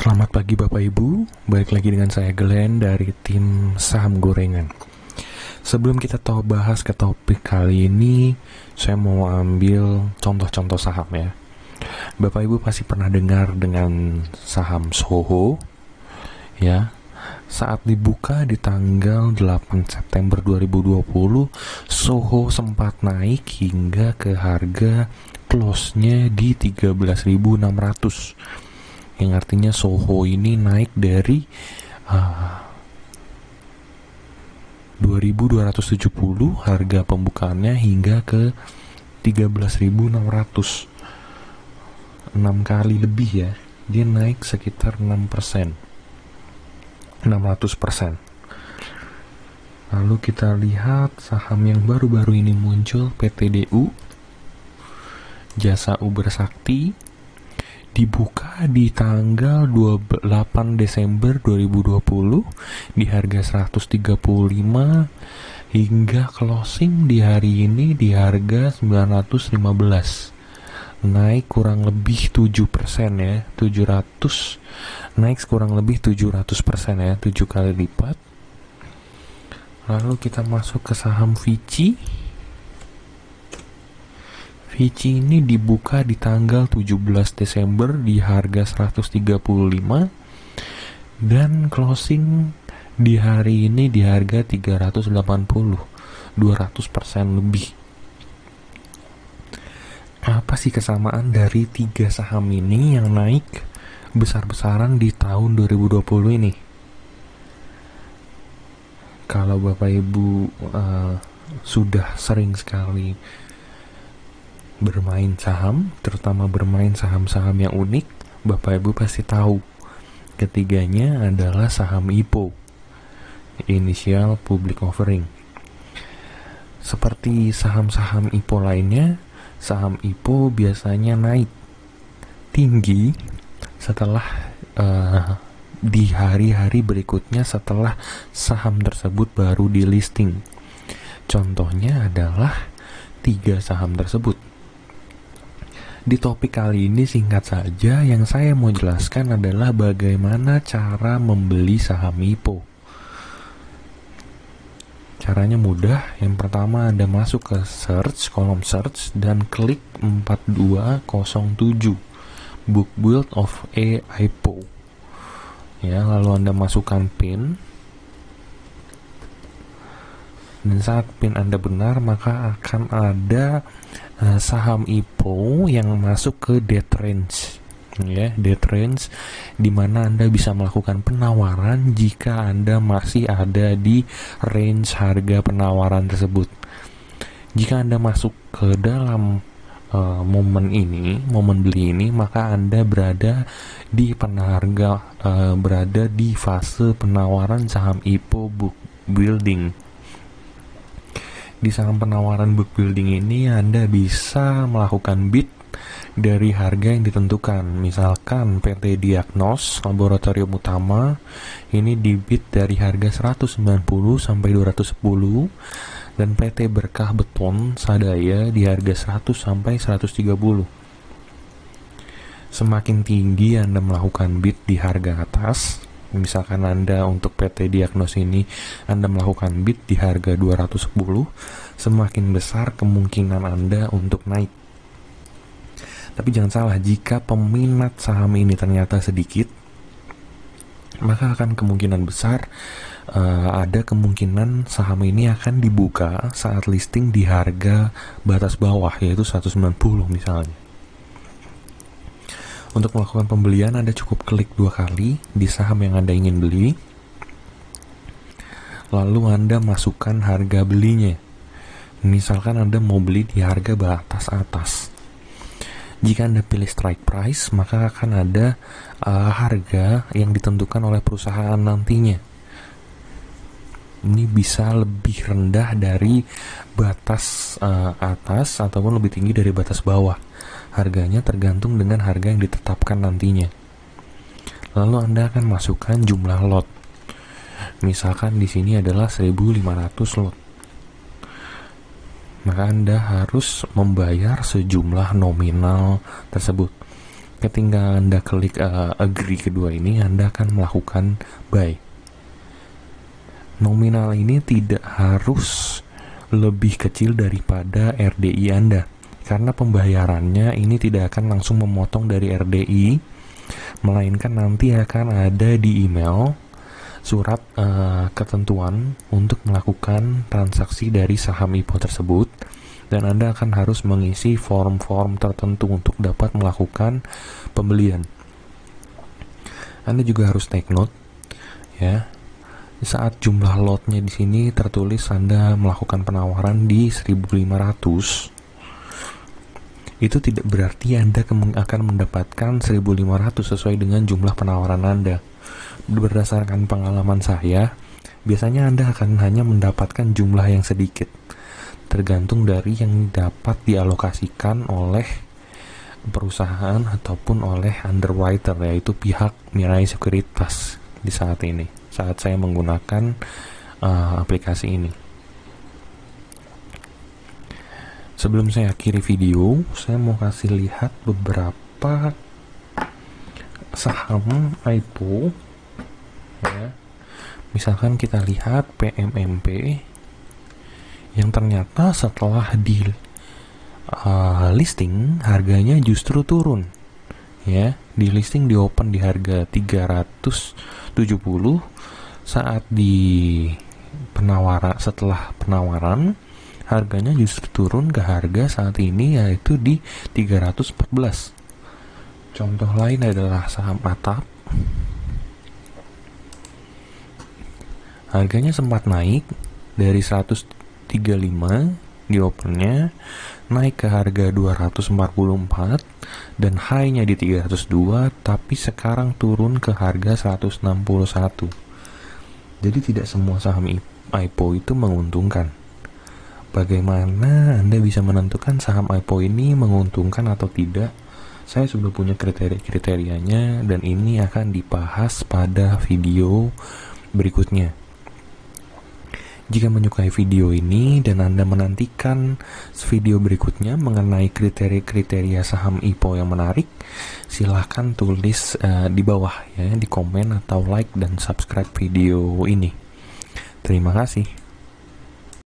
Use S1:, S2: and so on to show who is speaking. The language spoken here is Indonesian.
S1: Selamat pagi Bapak Ibu, balik lagi dengan saya Glenn dari tim Saham Gorengan. Sebelum kita bahas ke topik kali ini, saya mau ambil contoh-contoh saham ya. Bapak Ibu pasti pernah dengar dengan saham Soho ya. Saat dibuka di tanggal 8 September 2020, Soho sempat naik hingga ke harga close-nya di 13.600. Yang artinya Soho ini naik dari 2.270 harga pembukaannya hingga ke 13.600. 6 kali lebih ya. Dia naik sekitar 6%. 600%. Lalu kita lihat saham yang baru-baru ini muncul, PTDU, Jasa Uber Sakti, dibuka di tanggal 28 Desember 2020 di harga 135 hingga closing di hari ini di harga 915. Naik kurang lebih 7% ya, 700, naik kurang lebih 700% ya, 7 kali lipat. Lalu kita masuk ke saham Vici. Vici ini dibuka di tanggal 17 Desember di harga 135 dan closing di hari ini di harga 380, 200% lebih. Apa sih kesamaan dari 3 saham ini yang naik besar-besaran di tahun 2020 ini? Kalau Bapak Ibu sudah sering sekali bermain saham, terutama bermain saham-saham yang unik, Bapak Ibu pasti tahu ketiganya adalah saham IPO, Initial Public Offering. Seperti saham-saham IPO lainnya, saham IPO biasanya naik tinggi setelah di hari-hari berikutnya setelah saham tersebut baru di listing. Contohnya adalah 3 saham tersebut. Di topik kali ini singkat saja, yang saya mau jelaskan adalah bagaimana cara membeli saham IPO. Caranya mudah. Yang pertama, Anda masuk ke search, kolom search, dan klik 4207 Book Build of a IPO ya, lalu Anda masukkan PIN, dan saat PIN Anda benar maka akan ada saham IPO yang masuk ke dead range ya, dead range, di mana Anda bisa melakukan penawaran jika Anda masih ada di range harga penawaran tersebut. Jika Anda masuk ke dalam momen beli ini, maka Anda berada di berada di fase penawaran saham IPO book building. Di saham penawaran book building ini Anda bisa melakukan bid dari harga yang ditentukan. Misalkan PT Diagnos Laboratorium Utama ini dibid dari harga 190 sampai 210, dan PT Berkah Beton Sadaya di harga 100 sampai 130. Semakin tinggi Anda melakukan bid di harga atas, misalkan Anda untuk PT Diagnos ini Anda melakukan bid di harga 210, semakin besar kemungkinan Anda untuk naik. Tapi jangan salah, jika peminat saham ini ternyata sedikit, maka akan kemungkinan besar ada kemungkinan saham ini akan dibuka saat listing di harga batas bawah, yaitu 190 misalnya. Untuk melakukan pembelian, Anda cukup klik 2 kali di saham yang Anda ingin beli, lalu Anda masukkan harga belinya. Misalkan Anda mau beli di harga batas atas. Jika Anda pilih strike price, maka akan ada harga yang ditentukan oleh perusahaan nantinya. Ini bisa lebih rendah dari batas atas ataupun lebih tinggi dari batas bawah. Harganya tergantung dengan harga yang ditetapkan nantinya. Lalu Anda akan masukkan jumlah lot. Misalkan di sini adalah 1.500 lot. Maka Anda harus membayar sejumlah nominal tersebut. Ketika Anda klik agree kedua ini, Anda akan melakukan buy. Nominal ini tidak harus lebih kecil daripada RDI Anda, karena pembayarannya ini tidak akan langsung memotong dari RDI, melainkan nanti akan ada di email surat ketentuan untuk melakukan transaksi dari saham IPO tersebut, dan Anda akan harus mengisi form-form tertentu untuk dapat melakukan pembelian. Anda juga harus take note ya. Saat jumlah lotnya di sini tertulis Anda melakukan penawaran di 1.500, itu tidak berarti Anda akan mendapatkan 1.500 sesuai dengan jumlah penawaran Anda. Berdasarkan pengalaman saya, biasanya Anda akan hanya mendapatkan jumlah yang sedikit, tergantung dari yang dapat dialokasikan oleh perusahaan ataupun oleh underwriter, yaitu pihak Mirai Sekuritas di saat ini, saat saya menggunakan aplikasi ini. Sebelum saya akhiri video, saya mau kasih lihat beberapa saham IPO ya. Misalkan kita lihat PMMP yang ternyata setelah di listing harganya justru turun ya. Di listing di open di harga 370, saat di setelah penawaran harganya justru turun ke harga saat ini, yaitu di 314. Contoh lain adalah saham Atap. Harganya sempat naik dari 135 di opennya, naik ke harga 244 dan high-nya di 302, tapi sekarang turun ke harga 161. Jadi tidak semua saham IPO itu menguntungkan. Bagaimana Anda bisa menentukan saham IPO ini menguntungkan atau tidak? Saya sudah punya kriteria-kriterianya, dan ini akan dibahas pada video berikutnya. Jika menyukai video ini dan Anda menantikan video berikutnya mengenai kriteria-kriteria saham IPO yang menarik, silahkan tulis di bawah ya, di komen atau like dan subscribe video ini. Terima kasih.